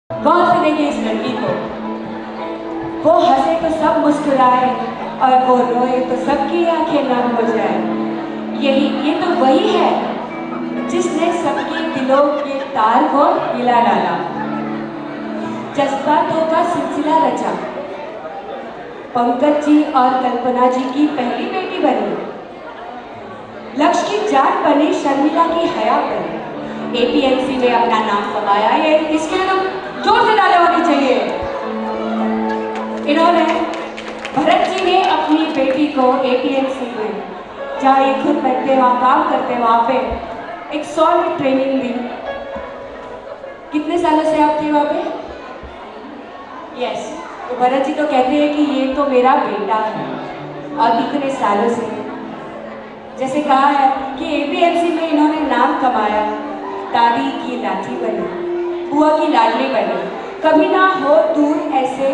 गौर से देखिए इस लड़की को। वो हंसे तो सब मुस्कुराए और वो रोए तो सबकी आंखें नम हो जाए। ये तो वही है जिसने सबके दिलों के तार को हिला डाला, जज्बातों का सिलसिला रचा। पंकज जी और कल्पना जी की पहली बेटी बनी, लक्ष्य की जाट बनी, शर्मिला की हया बनी। एपीएमसी में अपना नाम कमाया, ये इसके लिए तो जोर से तालियां होनी चाहिए। इन्होंने भरत जी ने अपनी बेटी को एपीएमसी में, जहाँ ये खुद बैठते वहाँ काम करते वहाँ पे एक 100 में ट्रेनिंग दी। कितने सालों से आप थे वहाँ पे? यस, तो भरत जी तो कहते हैं कि ये तो मेरा बेटा है। और इतने सालों से जैसे कहा है कि एपीएमसी में इन्होंने नाम कमाया, दादी की लाठी बनी, बुआ की लाडली बनी, कभी ना हो दूर ऐसे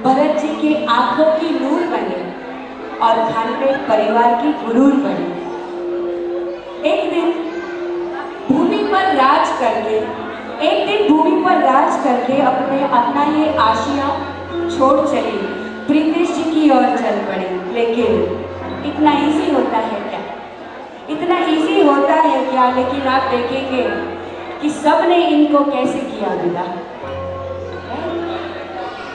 भरत जी के आंखों की नूर बनी और खानपेट परिवार की गुरूर बनी। एक दिन भूमि पर राज करके अपना ये आशिया छोड़ चली, प्रीतेश जी की ओर चल पड़ी। लेकिन इतना इजी होता है क्या? इतना इजी होता है क्या? लेकिन आप देखेंगे कि सबने इनको कैसे किया विदा।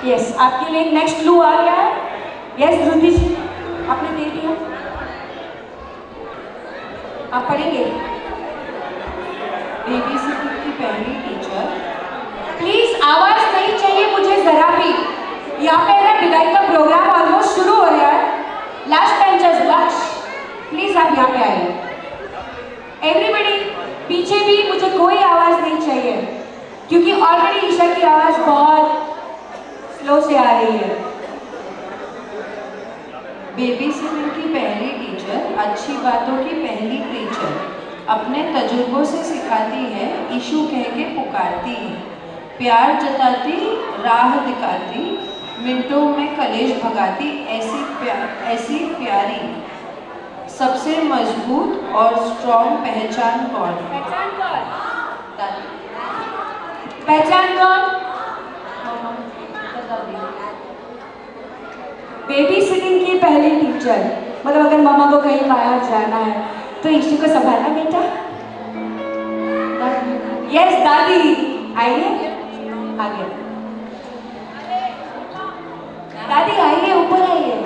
यस, आपके लिए नेक्स्ट क्लू आ गया है। यस ध्रुति जी, आपने दे दिया, आप पढ़ेंगे। बेबीसिटर की पहली टीचर। प्लीज आवाज नहीं चाहिए मुझे जरा भी। यहाँ पे ना विदाई का प्रोग्राम ऑलमोस्ट शुरू हो रहा है। लास्ट बेंचर्स लक्ष्य, प्लीज आप यहाँ पे आइए। एवरीबडी पीछे भी मुझे कोई आवाज नहीं चाहिए, क्योंकि ऑलरेडी ईशा की आवाज बहुत स्लो से आ रही है। बेबीसिटर की पहली टीचर, अच्छी बातों की पहली टीचर, अपने तजुर्बों से सिखाती है, इशू कह के पुकारती है, प्यार जताती, राह दिखाती, मिनटों में कलेश भगाती, ऐसी प्यारी, सबसे मजबूत और स्ट्रॉन्ग पहचान कौन? पहचान कौन? बेबी सिटिंग की पहली टीचर, मतलब अगर मामा को कहीं बाहर जाना है तो इशू को संभालना बेटा। यस दादी, आइए आगे। दादी आइए, ऊपर आइए।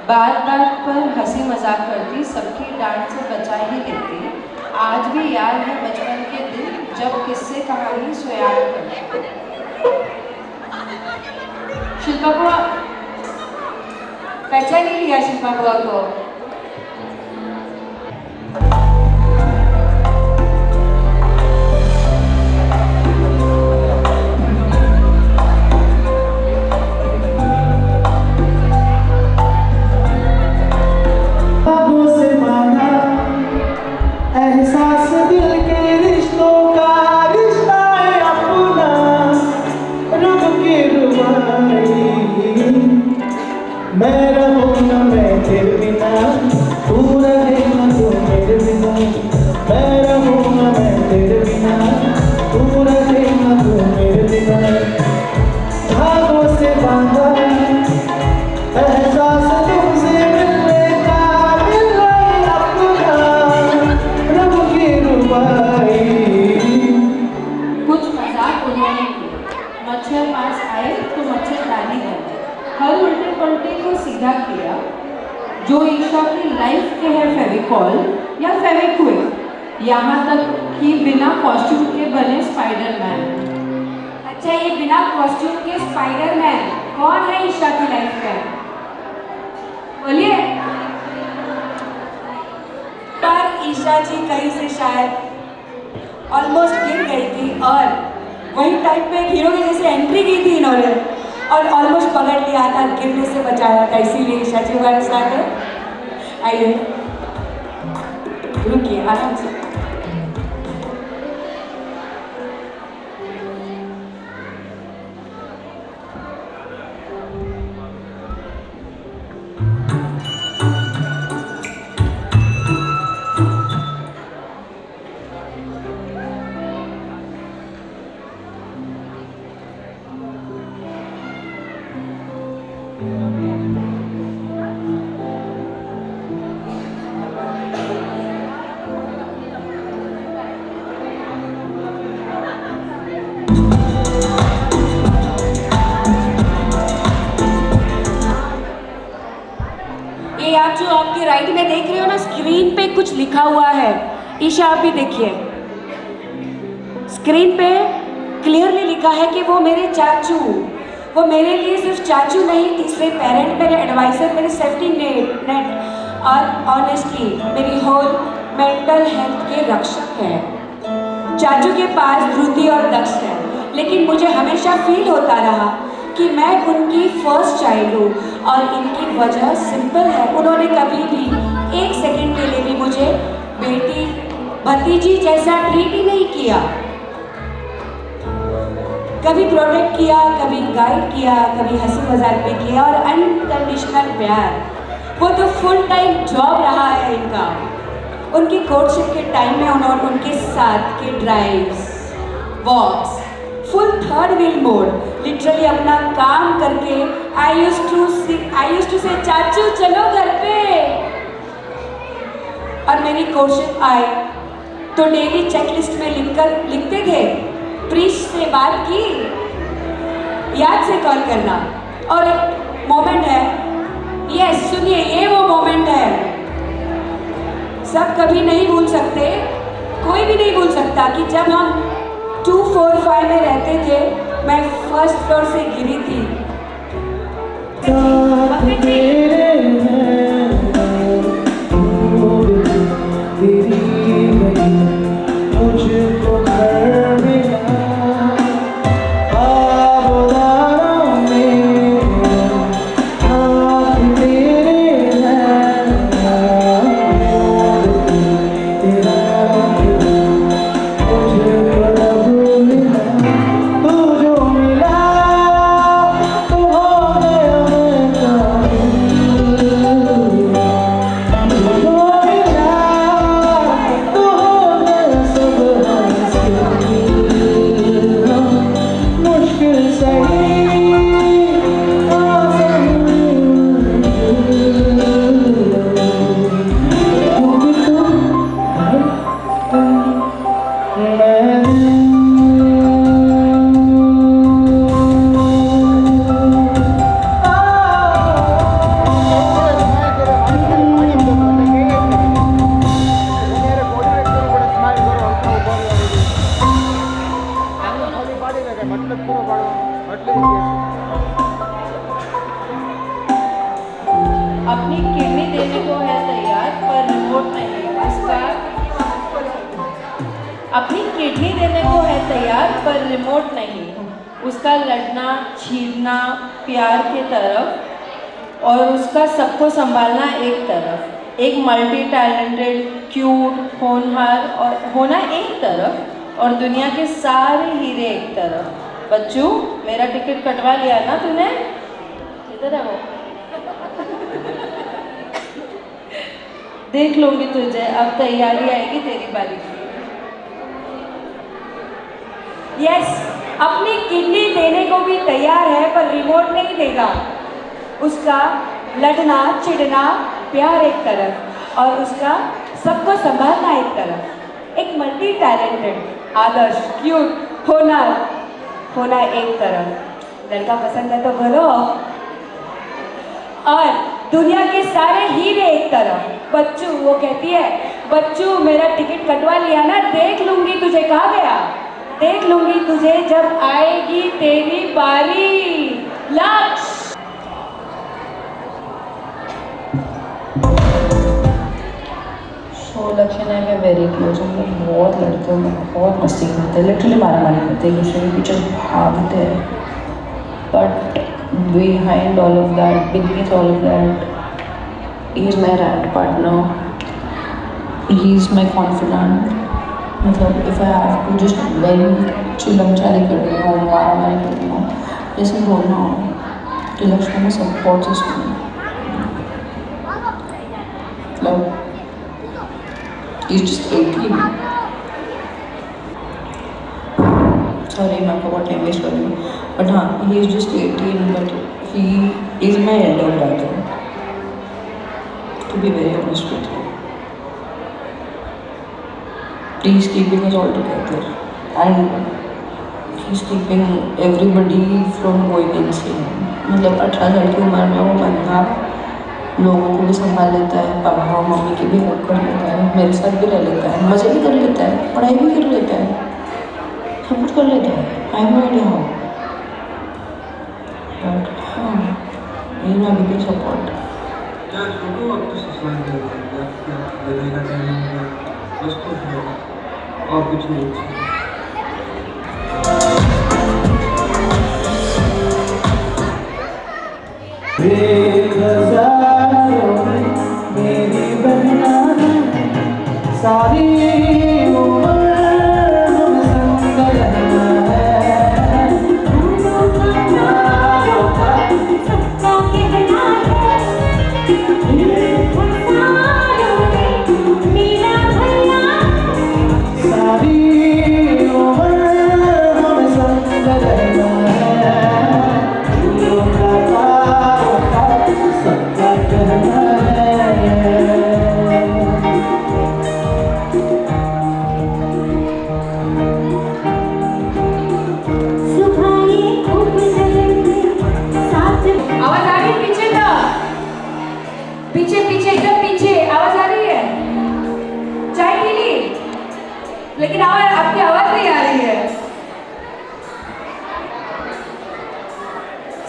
बात बात पर हंसी मजाक करती, सबकी डांट से बचा ही लेती, आज भी याद है बचपन के दिन जब किस्से कहानी सोयाद करती। शिल्पा बुआ, पहचान नहीं लिया शिल्पा बुआ को? मच्छर पास आए तो मच्छरदानी बने, हर उल्टे पलटे को सीधा किया, जो ईशा की लाइफ के है फेविकॉल या फेविक्विक, यहाँ तक कि बिना कॉस्ट्यूम के बने स्पाइडरमैन। अच्छा, ये बिना कॉस्ट्यूम के स्पाइडरमैन कौन है ईशा की लाइफ में? बोलिए। पर ईशा जी कहीं से शायद ऑलमोस्ट गिर गई थी और वही टाइम पे हीरो की जैसे एंट्री की थी इन्होंने और ऑलमोस्ट पकड़ लिया था, गिरने से बचाया था। इसीलिए ईशा जी हमारे साथ है। आइए, रुकिए आराम से। आपकी राइट में देख रहे हो ना, स्क्रीन पे कुछ लिखा हुआ है। ईशा आप भी देखिए, स्क्रीन पे क्लियरली लिखा है कि वो मेरे चाचू, वो मेरे लिए सिर्फ चाचू नहीं, तीसरे पेरेंट, मेरे एडवाइजर, मेरे सेफ्टी नेट और ऑनेस्टली मेरी होल मेंटल हेल्थ के रक्षक हैं। चाचू के पास ध्रुति और दक्ष है, लेकिन मुझे हमेशा फील होता रहा कि मैं उनकी फर्स्ट चाइल्ड हूँ और इनकी वजह सिंपल है, उन्होंने कभी भी एक सेकंड के लिए भी मुझे बेटी भतीजी जैसा ट्रीट ही नहीं किया। कभी प्रोटेक्ट किया, कभी गाइड किया, कभी हंसी मजाक भी किया और अनकंडीशनल प्यार, वो तो फुल टाइम जॉब रहा है इनका। उनकी कोर्टशिप के टाइम में उन्होंने उनके साथ के drives, walks, full third wheel mode literally अपना काम करके आई यूज्ड टू से चाचू चलो घर पे। और मेरी कोर्टशिप आई तो डेली चेकलिस्ट में लिखते थे, प्रीश से बात की, याद से कॉल करना। और एक मोमेंट है, यस सुनिए, ये वो मोमेंट है, सब कभी नहीं भूल सकते, कोई भी नहीं भूल सकता कि जब हम 245 में रहते थे, मैं फर्स्ट फ्लोर से गिरी थी। अपनी किडनी देने को है तैयार पर रिमोट नहीं उसका। अपनी किडनी देने को है तैयार पर रिमोट नहीं, उसका लड़ना छीनना प्यार के तरफ और उसका सबको संभालना एक तरफ। एक मल्टी टैलेंटेड क्यूट होनहार और होना एक तरफ और दुनिया के सारे हीरे एक तरफ। बच्चू मेरा टिकट कटवा लिया ना तूने? इधर है वो। देख लूंगी तुझे, अब तैयारी आएगी तेरी बारी की। यस, अपनी किडनी देने को भी तैयार है पर रिमोट नहीं देगा। उसका लड़ना चिढ़ना प्यार एक तरफ और उसका सबको संभालना एक तरफ। एक मल्टी टैलेंटेड आदर्श क्यूट होना एक तरफ। लड़का पसंद है तो बोलो। और दुनिया के सारे हीरे एक तरफ। बच्चू, वो कहती है बच्चू मेरा टिकट कटवा लिया ना, देख लूंगी तुझे। कहाँ गया? देख लूंगी तुझे जब आएगी तेरी बारी। लक्ष्य लक्ष्य है, मैं वेरी क्लोज हूँ। मैं बहुत लड़ते हैं, मैं बहुत मस्ती करते हैं, लिटरली मारामारी करते हैं, दूसरे के पीछे भागते हैं। But behind all of that, beneath all of that, he is my rant partner, he is my confidant। मतलब if I have to just vent, चिल्लम-चाली कर रही हूँ, मारामारी कर रही हूँ, जैसे बोलना हो तो लक्ष्य में सपोर्ट सिस्टम है। मतलब he's just 18। Sorry, मैं आपको बहुत टाइम वेस्ट कर रही हूँ, बट हाँ, he is just 18, but he is my elder brother, to be very honest with you। He's keeping us all together and he's keeping everybody from going insane। मतलब 18 साल की उम्र में वो बंदा लोगों को भी संभाल लेता है, पापा और मम्मी की भी हेल्प कर लेता है, मेरे साथ भी रह लेता है, मज़े भी कर लेता है, पढ़ाई भी कर लेता है, सब कुछ कर लेता है। I know idea how, but हाँ, ये ना बिग सपोर्ट। यार छोटू अब तो ससुराल में लगेगा टाइम बस खुश रहेगा और कुछ नहीं चाहिए। मेरी बहना सारी उम्र हम संग रहना है। सबका कहना है मेरा भैया सारी उम्र हम संग रहना है। फूलों का तारों का सबका कहना है। सुबह ये खूब लहरते साथ। आवाज आ रही है पीछे का? पीछे पीछे एकदम पीछे आवाज आ रही है? चाय पी ली? लेकिन आवाज आपकी आवाज नहीं आ रही है।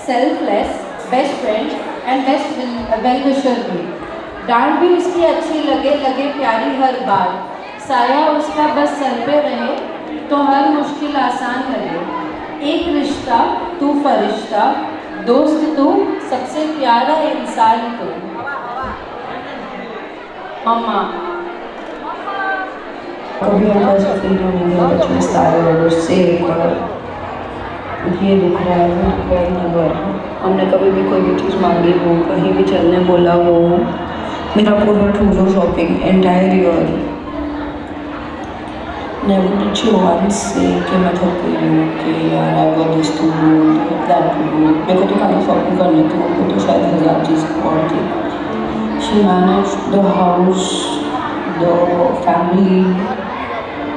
Selfless, best friend and best well wisher भी। डांट भी उसकी अच्छी लगे, लगे प्यारी हर बात। साया उसका बस सर पे रहे तो हर मुश्किल आसान लगे। एक रिश्ता तू फरिश्ता, दोस्त तू सबसे प्यारा इंसान तू। मम्मा कभी हमें ऐसा फील होने लगा कि मैं सारे वर्डों से ये दुख रहा है, वो दुख रहा है, नेवर। हमने कभी भी कोई भी चीज़ मांगी हो, कहीं भी चलने बोला हो, मेरा पूरा tour shopping entire year never did she once say कि मैं थक गई हूँ कि यार I got this to do that to do. मेरे को तो खाली शॉपिंग करनी थी, उनको तो शायद 1000 चीज़ और थी। She manage the house, the family,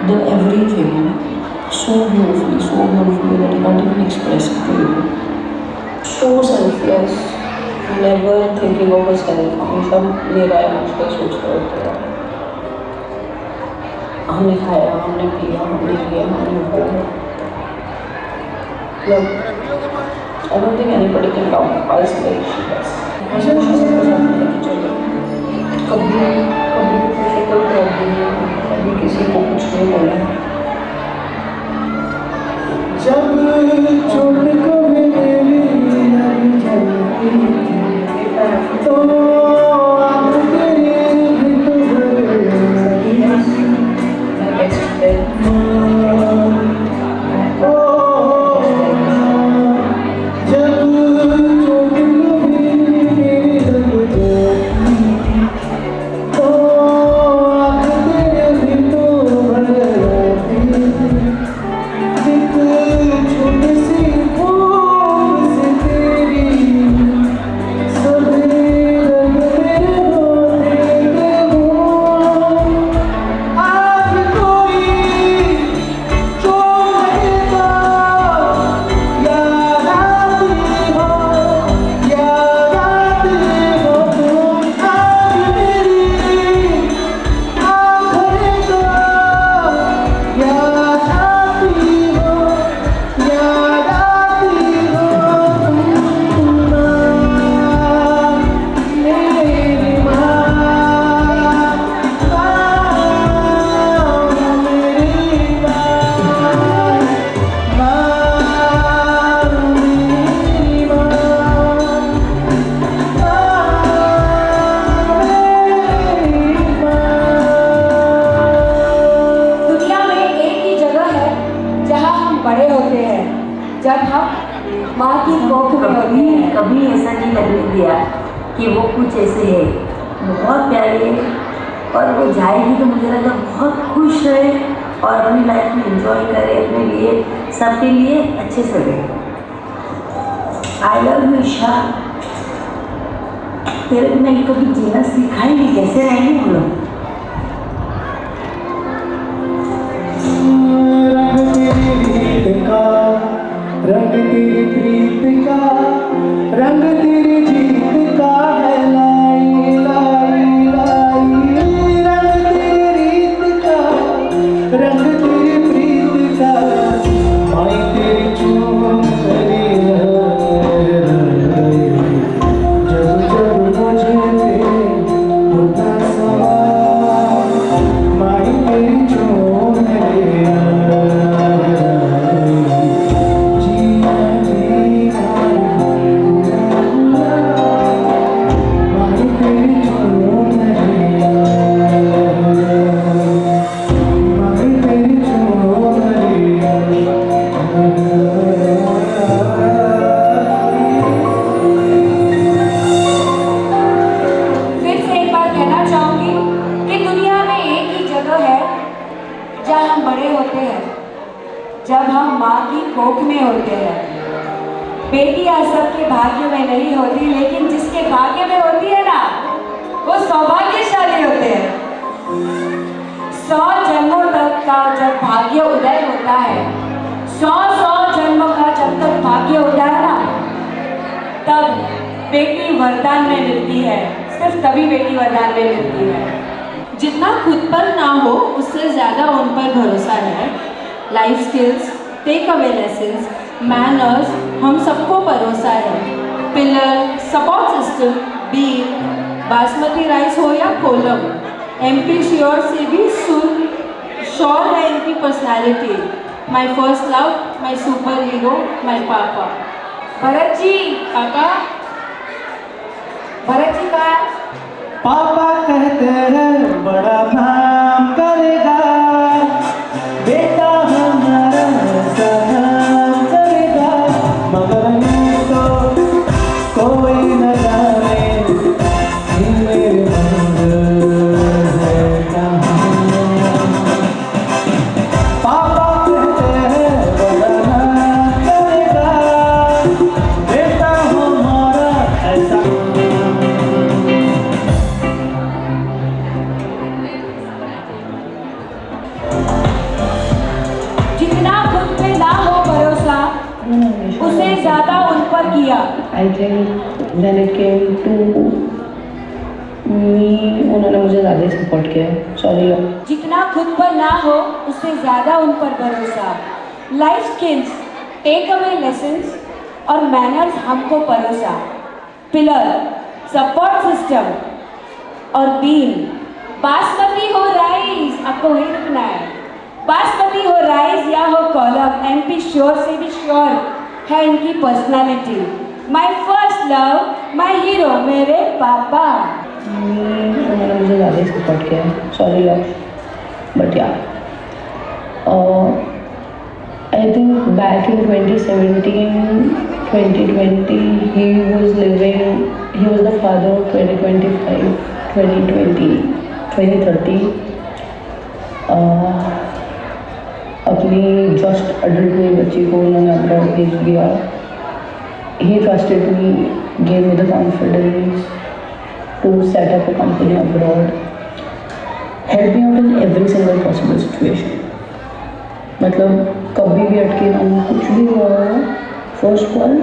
the everything so beautifully that I can't even express it to you. So selfless, never thinking of herself. हमेशा मेरा या मुझका सोच रहे होते हैं। हमने खाया, हमने पिया, हमने किया, हमने बोला। Love. I don't think anybody can talk us like she does. मुझे सब कुछ अपने लेके चलो। कभी किसी को प्रॉब्लम नहीं, कभी किसी को कुछ नहीं बोला। जब चोट को मेरी लग जाती तो आग तेरी भी तो भर जाती। ओ जब चोट को मेरी लग जाती तो आग तेरी भी तो भर जाती। छोटी सी फूल से तेरी सभी रंग मेरे होते हो। आज कोई जो लगेगा याद आती हो तुम। आज मेरी आखिरी को याद आती हो मेरी माँ, मेरी दुनिया में एक ही जगह है जहाँ हम बड़े होते हैं, जब हम माँ की कोख में होते कभी हैं। कभी ऐसा नहीं लगने दिया कि वो कुछ ऐसे है, बहुत प्यारी है और वो जाएगी तो मुझे लगा बहुत खुश रहे और अपनी लाइफ में एंजॉय करे, अपने लिए सबके लिए अच्छे से रहे। आई लव यू ईशा, तेरे बिना ये कभी जीना सीखा ही नहीं, कैसे रहेंगे हम लोग। रंग तेरी रीत का, रंग तेरी प्रीत का, रंग तेरी जीत का है लाई। बड़े होते हैं जब हम माँ की कोख में होते हैं। बेटियां सबके भाग्य में नहीं होती, लेकिन जिसके भाग्य में होती है ना, वो सौभाग्यशाली होते हैं। 100 जन्मों तक का जब भाग्य उदय होता है, 100 जन्मों का जब तक भाग्य होता है ना, तब बेटी वरदान में मिलती है। सिर्फ तभी बेटी वरदान में मिलती है। जितना खुद पर ना हो उससे ज़्यादा उन पर भरोसा है। Life skills, take away lessons, manners हम सबको परोसा है। Pillar, support system, beat, basmati rice हो या कोलम, MP श्योर से भी श्योर है इनकी personality. My first love, my super hero, my papa. Bharat जी, पापा, भरत जी कहाँ? पापा कहते हैं बड़ा काम करेगा, बेटा हमारा ऐसा काम करेगा, मगर यूं तो कोई न जाने कि मेरे मंजिल है कहाँ। पापा कहते हैं बड़ा काम करेगा, बेटा हमारा ऐसा जितना खुद पे ना हो भरोसा, उसे ज्यादा उन पर किया। I think when it came to me, उन्होंने मुझे ज़्यादा ही सपोर्ट किया। सॉरी। जितना खुद पर ना हो, उससे ज्यादा उन पर भरोसा। Life skills, take away lessons और मैनर्स हमको परोसा। पिलर, सपोर्ट सिस्टम और बीम, बासमती हो राइस, आपको वही रुकना है। बासमती हो राइस या हो कॉलम, MP श्योर से भी श्योर है इनकी personality. My first love, my hero, मेरे पापा। उन्होंने मुझे ज़्यादा ही सपोर्ट किया। सॉरी लव, बट या I think back in 2017, 2020 he was the father of 2025, 2020, 2030 अपनी जस्ट अडल्ट हुई बच्ची को उन्होंने अब्रॉड भेज दिया। He trusted me, gave me the confidence to set up a company abroad, helped me out in every single possible situation. मतलब कभी भी अटके ना हूँ, कुछ भी हुआ हो, फर्स्ट कॉल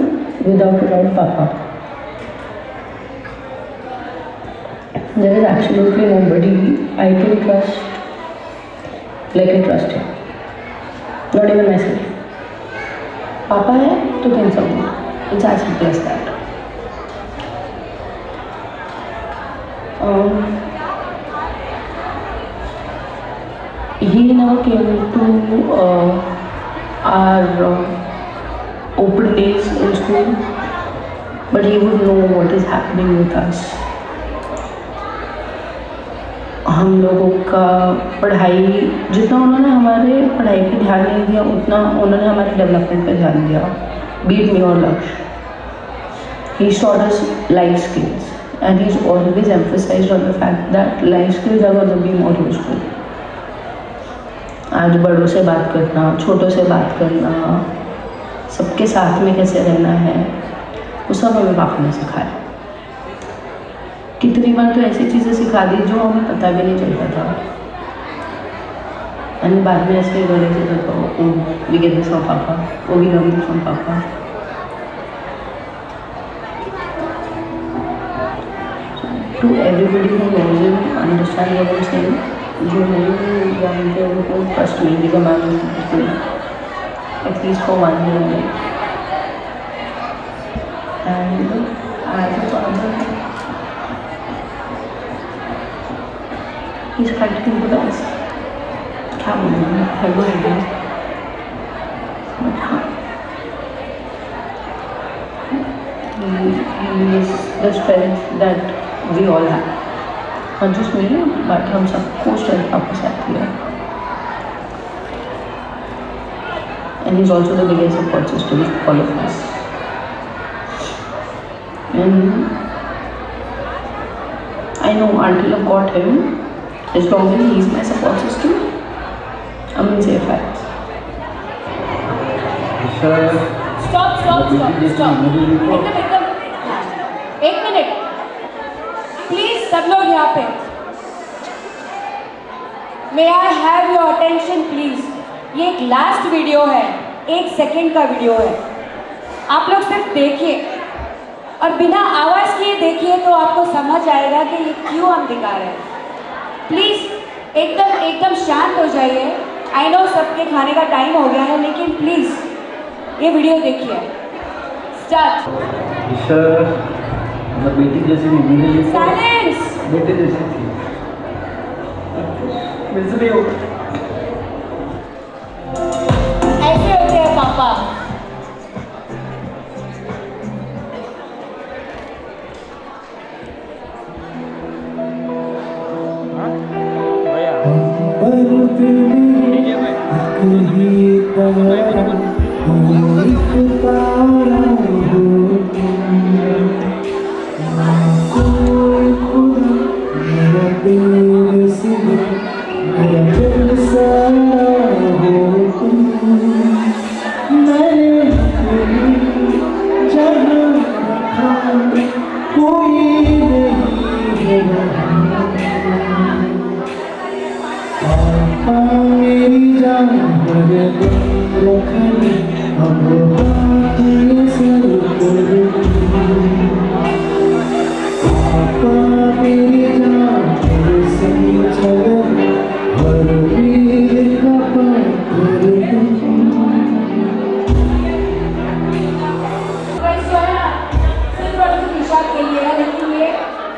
विदाउट डाउट पापा। There is absolutely nobody I can trust like I trust him. Not even myself. पापा है तो things are good. It's as simple as that. He never came to our open days in school, but he would know what is happening with us. हम लोगों का पढ़ाई, जितना उन्होंने हमारे पढ़ाई पे ध्यान नहीं दिया, उतना उन्होंने हमारे डेवलपमेंट पे ध्यान दिया। Beat me or Laksh. He taught us life skills, and he's always emphasized on the fact that life skills are going to be more useful. आज बड़ों से बात करना, छोटों से बात करना, सबके साथ में कैसे रहना है, वो सब हमें पापा ने सिखाया। कितनी बार तो ऐसी चीज़ें सिखा दी जो हमें पता भी नहीं चलता था, और बाद में ऐसे रियलाइज होता था, वी गेट दिस फ्रॉम पापा, वो वी लर्न दिस फ्रॉम पापा। To everybody who knows him, understand what I'm saying, जो नहीं जानते उनको trust me, because मैं हूँ at least for 1 year, and as a father, he's practically the best. क्या बोलूँ, I don't know, but हाँ, he is the strength that we all have. Not just me, but हम सबको strength आपके साथ ही है. And he's also the biggest support system for all of us. And I know until I've got him, as long as he's my support system, Say facts. Stop एकदम एक minute please सब लोग यहाँ पे may I have your attention please. ये एक last video है, 1 second का वीडियो है। आप लोग सिर्फ देखिए और बिना आवाज़ किए देखिए तो आपको समझ आएगा कि ये क्यों हम दिखा रहे हैं। प्लीज़ एकदम शांत हो जाइए। आई नो सबके खाने का टाइम हो गया है, लेकिन प्लीज़ ये वीडियो देखिए। स्टार्ट। बेटी जैसी नहीं, मेरे लिए साइलेंस। बेटे जैसी थी, मेरे से नहीं होगा। ऐसे होते हैं पापा।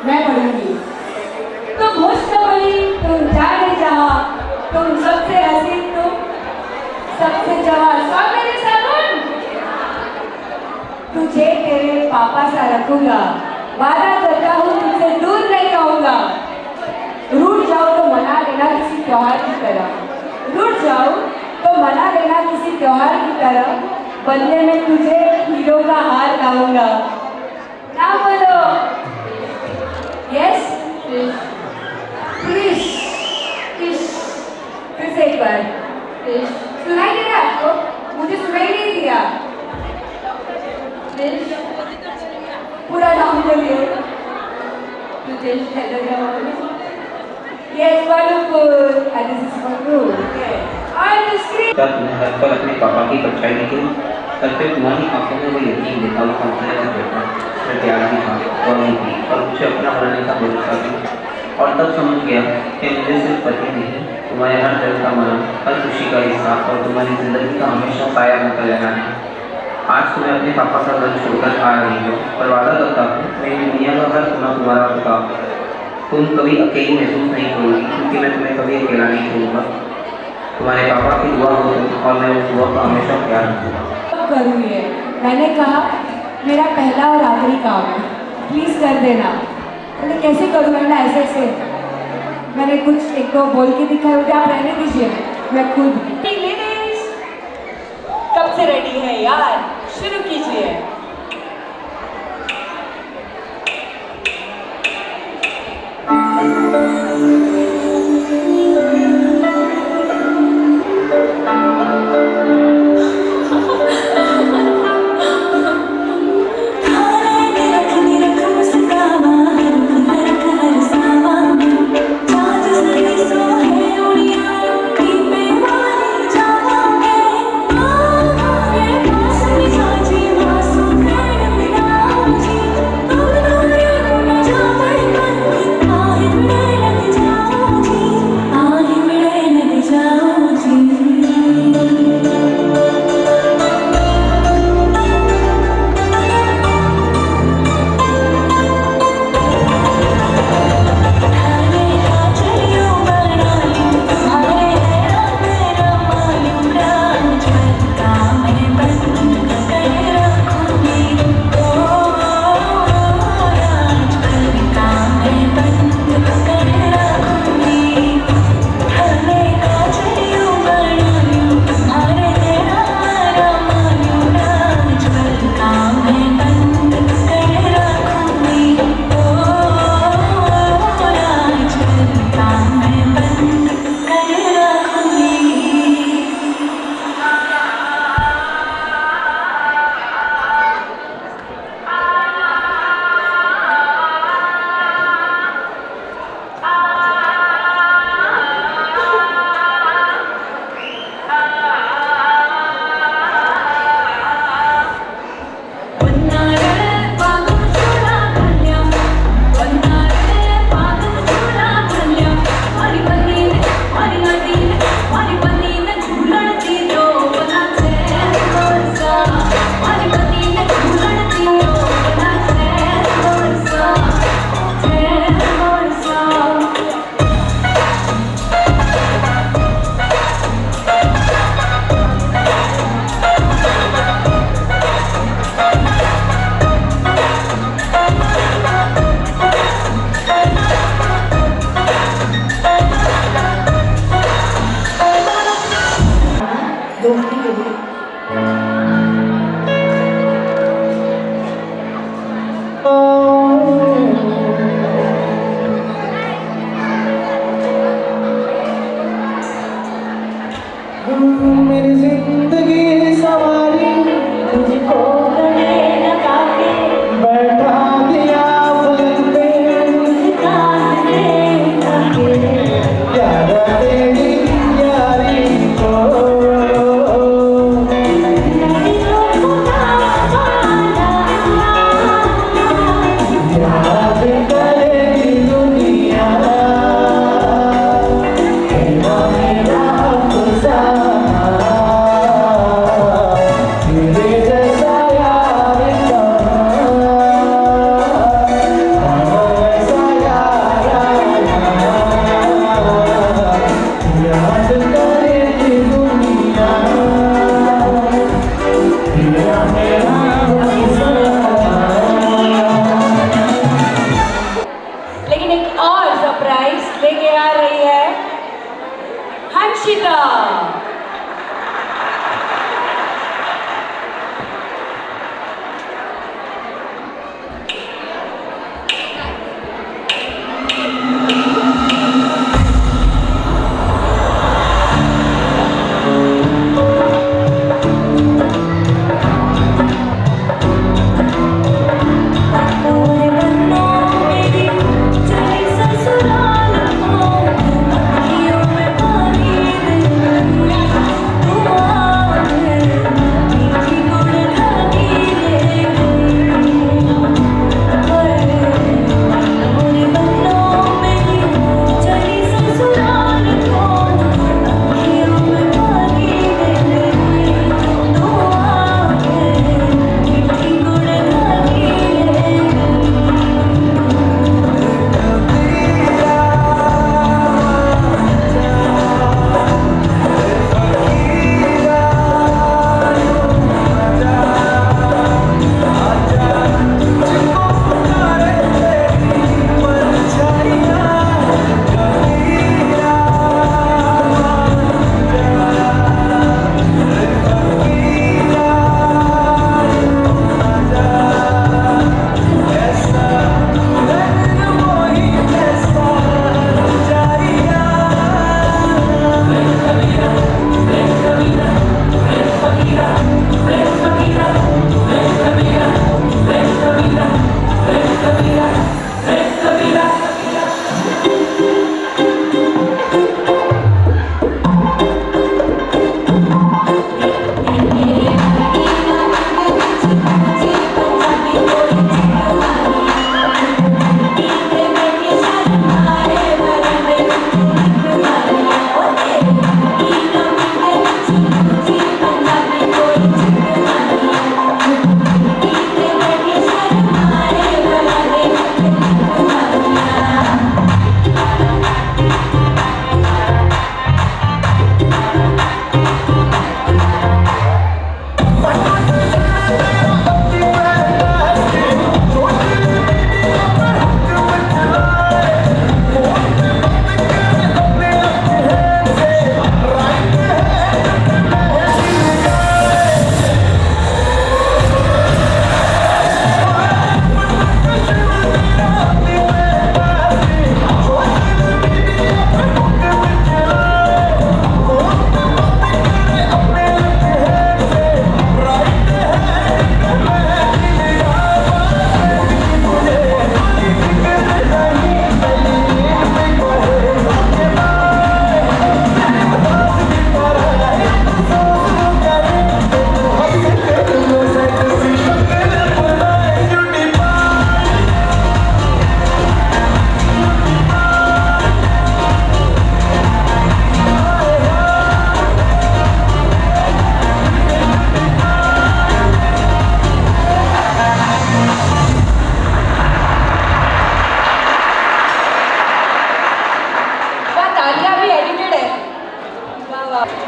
मैं पढ़ूंगी। तुम खुशखबरी, तुम जाने जहां, तुम सबसे हसीन, तुम सबसे जवान, सब मेरे सनम। तुझे तेरे पापा सा रखूंगा, वादा करता हूँ तुझसे दूर नहीं रहूंगा। रूठ जाओ तो मना लेना किसी त्योहार की तरह, रूठ जाओ तो मना लेना किसी त्योहार की तरह। बदले में तुझे हीरो का हार लाऊंगा। ना बोलो यस प्लीज। फिर से एक बार सुनाई दे रहा है आपको? मुझे सुनाई नहीं दिया। पूरा नाम बोलिए। Yes, wonderful. And this is for you. Okay. On the screen. क्या तुमने हर पल अपने पापा की परछाई देखी? सर पे तुम्हारी आंखों में वो यकीन देखा, वो कॉन्फिडेंस देखा, उसमें प्यार भी था और नहीं थी, और मुझे अपना बनाने का भरोसा भी। और तब समझ गया कि मुझे सिर्फ पति नहीं, तुम्हारे हर दिल का मना, हर खुशी का हिस्सा और तुम्हारी जिंदगी का हमेशा साया होकर रहना है। आज तुम्हें अपने पापा का घर छोड़कर आ रही हो और वादा करता हूँ मेरी दुनिया का हर गुना तुम्हारा होगा। तुम कभी अकेली महसूस नहीं करोगी, क्योंकि मैं तुम्हें कभी अकेला नहीं छोड़ूंगा। तुम्हारे पापा की दुआ हो और मैं उस दुआ का हमेशा प्यार रखूँगा। करूँ ये मैंने कहा मेरा पहला और आखिरी काम है, प्लीज़ कर देना। मैंने कैसे करूँ मैं ना ऐसे मैंने कुछ एक दो बोल के दिखाया, मुझे आप रहने दीजिए, मैं खुद। कब से रेडी है यार, शुरू कीजिए। अंशिता।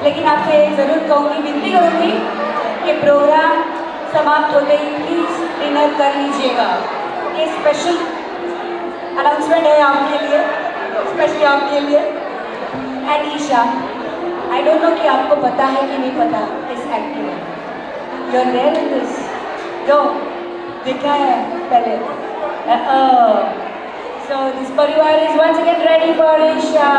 लेकिन आपसे ज़रूर कहूँगी, विनती करूँगी कि प्रोग्राम समाप्त होते ही प्लीज़ डिनर कर लीजिएगा। ये स्पेशल अनाउंसमेंट है आपके लिए, स्पेशली आपके लिए। And Isha, I don't know कि आपको पता है कि नहीं पता इस एक्टिंग में, you are there in this, जो देखा है पहले। सो दिस परिवार is once again ready for Isha.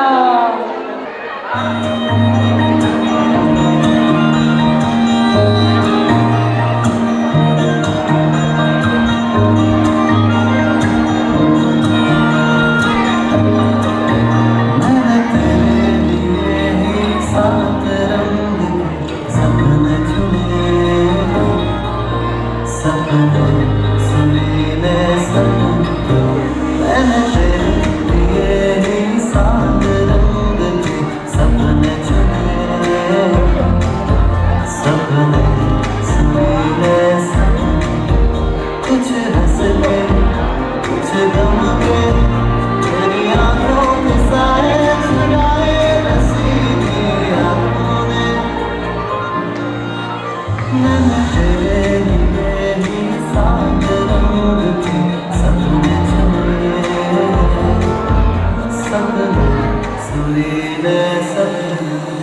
सुरीले सपने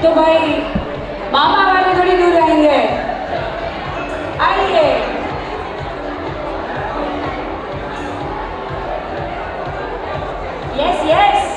तो भाई मामा वाले थोड़ी दूर रहेंगे। आइए यस यस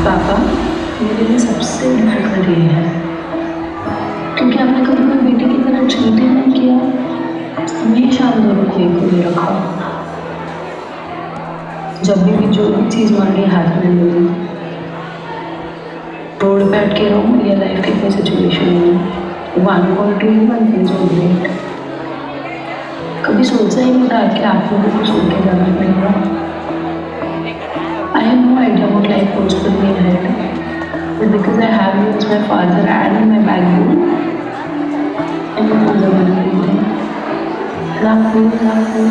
पापा मेरे लिए सबसे डिफिकल्ट ये है क्योंकि आपने कभी कोई बेटे की तरह ट्रीट नहीं किया, हमेशा हम दोनों को एक नहीं रखा। जब भी जो भी चीज़ मांगी हाथ में मिली, रोड पे अटके रहो या लाइफ की कोई सिचुएशन में, one call to you one things will great. कभी सोचा ही नहीं था कि आपको भी कुछ लेके जाना पड़ेगा। I have no idea what life holds for me ahead, but because I have you as my father and my backbone, I know I'm going to be there. Love you, love you,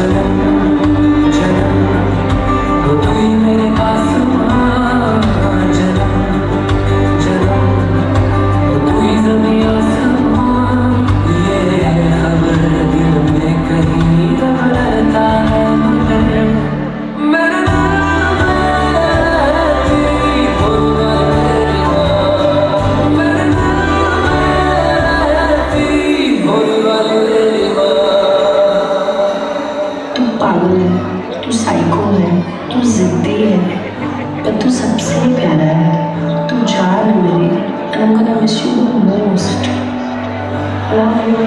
जन्म जन्म वो तू ही मेरे पास जन्म जन्म वो तू ही ज़मीं आसमां ये खबर दिल में कहीं रगड़ता है मेरा नाम है तेरी बोलना तेरी माँ मेरा नाम है तेरी बोलना तेरी माँ तू पागल है, तू साइको है, तू जिद्दी है, पर तू सबसे प्यारा है, तू जान है मेरी, and I'm gonna miss you the most. Love you.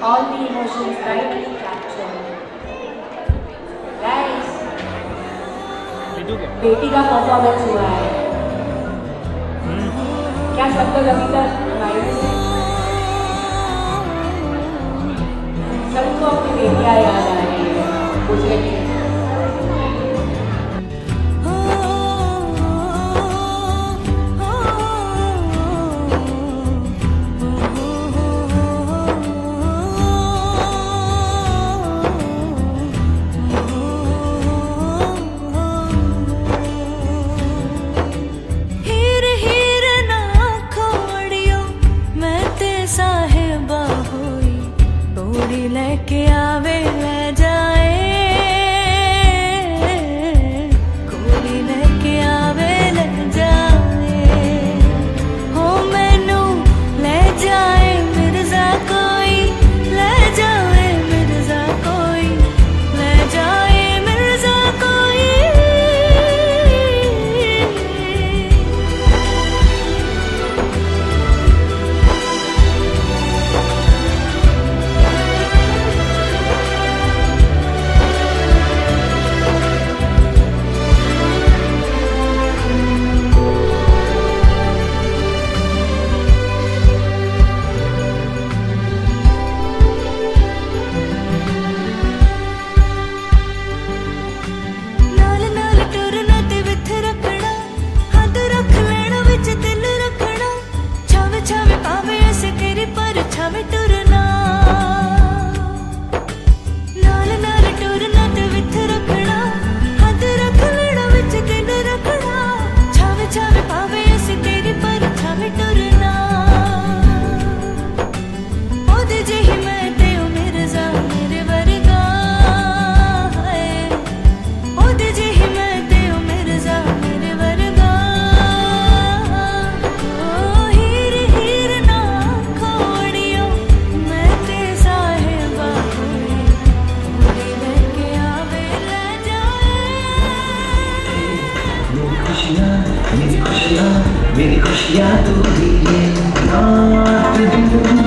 All the emotions rightly captured. Guys, बेटी का परफॉर्मेंस हुआ है। क्या सब लोग अभी तक माइनस है? सबको अपनी बेटियां याद आ रही है, मुझे भी। लेके आवे ले मेरी खुशियाँ तू ही है। रात दिन